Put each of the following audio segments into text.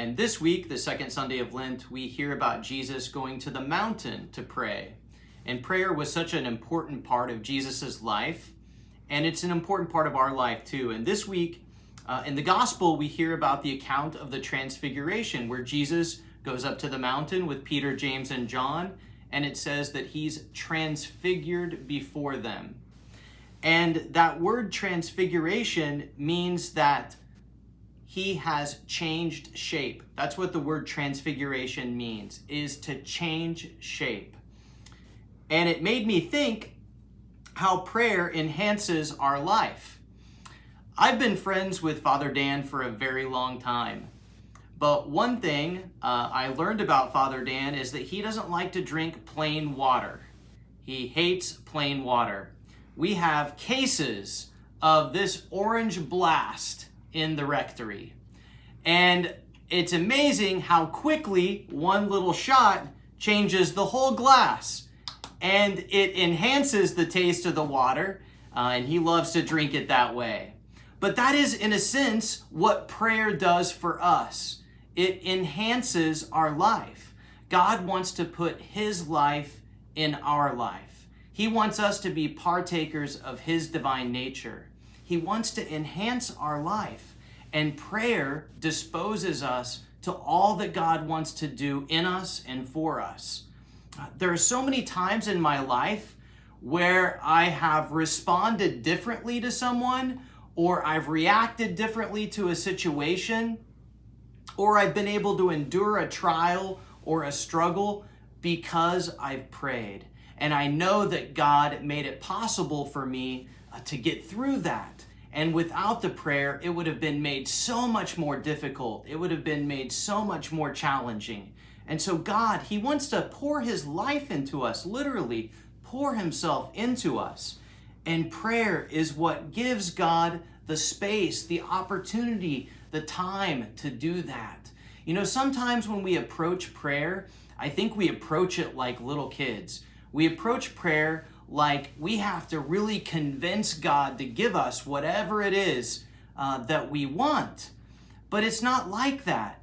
And this week, the second Sunday of Lent, we hear about Jesus going to the mountain to pray. And prayer was such an important part of Jesus's life, and it's an important part of our life too. And this week, in the gospel, we hear about the account of the Transfiguration, where Jesus goes up to the mountain with Peter, James, and John, and it says that he's transfigured before them. And that word transfiguration means that he has changed shape. That's what the word transfiguration means, is to change shape. And it made me think how prayer enhances our life. I've been friends with Father Dan for a very long time. But one thing I learned about Father Dan is that he doesn't like to drink plain water. He hates plain water. We have cases of this orange blast in the rectory. And it's amazing how quickly one little shot changes the whole glass. And it enhances the taste of the water, and he loves to drink it that way. But that is, in a sense, what prayer does for us. It enhances our life. God wants to put his life in our life. He wants us to be partakers of his divine nature. He wants to enhance our life. And prayer disposes us to all that God wants to do in us and for us. There are so many times in my life where I have responded differently to someone, or I've reacted differently to a situation, or I've been able to endure a trial or a struggle because I've prayed. And I know that God made it possible for me to get through that. And without the prayer, it would have been made so much more difficult. It would have been made so much more challenging. And so God, he wants to pour his life into us, literally pour himself into us. And prayer is what gives God the space, the opportunity, the time to do that. You know, sometimes when we approach prayer, I think we approach it like little kids. We approach prayer like we have to really convince God to give us whatever it is that we want. But it's not like that.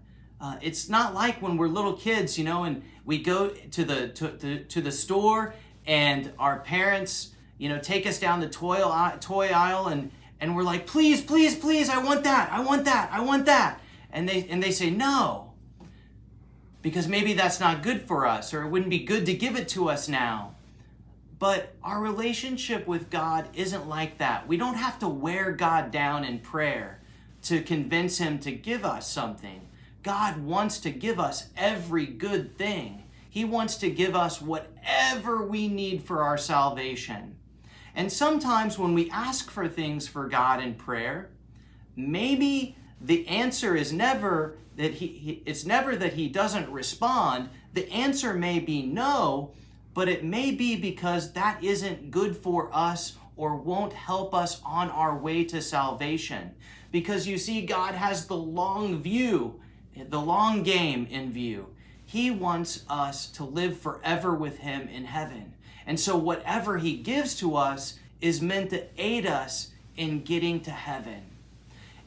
It's not like when we're little kids, you know, and we go to the store and our parents, you know, take us down the toy aisle and we're like, please, please, please, I want that, I want that, I want that. And they say no, because maybe that's not good for us, or it wouldn't be good to give it to us now. But our relationship with God isn't like that. We don't have to wear God down in prayer to convince him to give us something. God wants to give us every good thing. He wants to give us whatever we need for our salvation. And sometimes when we ask for things for God in prayer, maybe the answer is never that it's never that he doesn't respond. The answer may be no, but it may be because that isn't good for us or won't help us on our way to salvation. Because you see, God has the long view, the long game in view. He wants us to live forever with him in heaven. And so whatever he gives to us is meant to aid us in getting to heaven.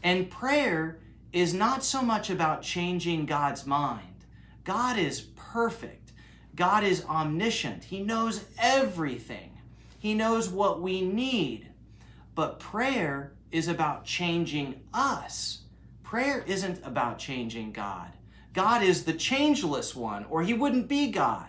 And prayer is not so much about changing God's mind. God is perfect. God is omniscient. He knows everything. He knows what we need. But prayer is about changing us. Prayer isn't about changing God. God is the changeless one, or he wouldn't be God.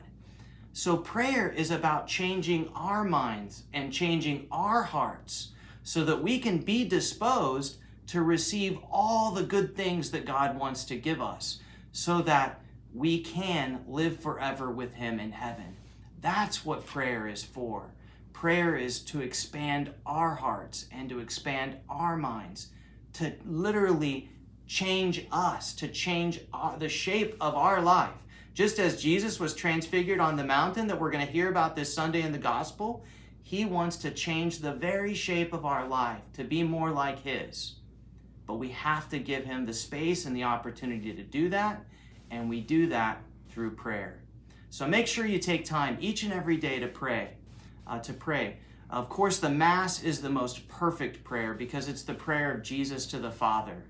So prayer is about changing our minds and changing our hearts so that we can be disposed to receive all the good things that God wants to give us, so that we can live forever with him in heaven. That's what prayer is for. Prayer is to expand our hearts and to expand our minds, to literally change us, to change the shape of our life. Just as Jesus was transfigured on the mountain that we're going to hear about this Sunday in the gospel, he wants to change the very shape of our life to be more like his. But we have to give him the space and the opportunity to do that, and we do that through prayer. So make sure you take time each and every day to pray. Of course, the Mass is the most perfect prayer because it's the prayer of Jesus to the Father.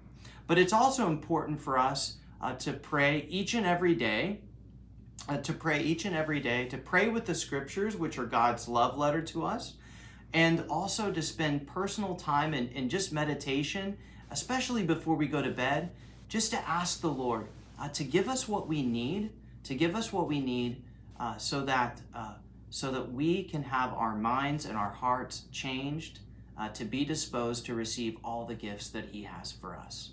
But it's also important for us to pray each and every day, to pray with the scriptures, which are God's love letter to us, and also to spend personal time in just meditation, especially before we go to bed, just to ask the Lord to give us what we need, so that we can have our minds and our hearts changed, to be disposed to receive all the gifts that He has for us.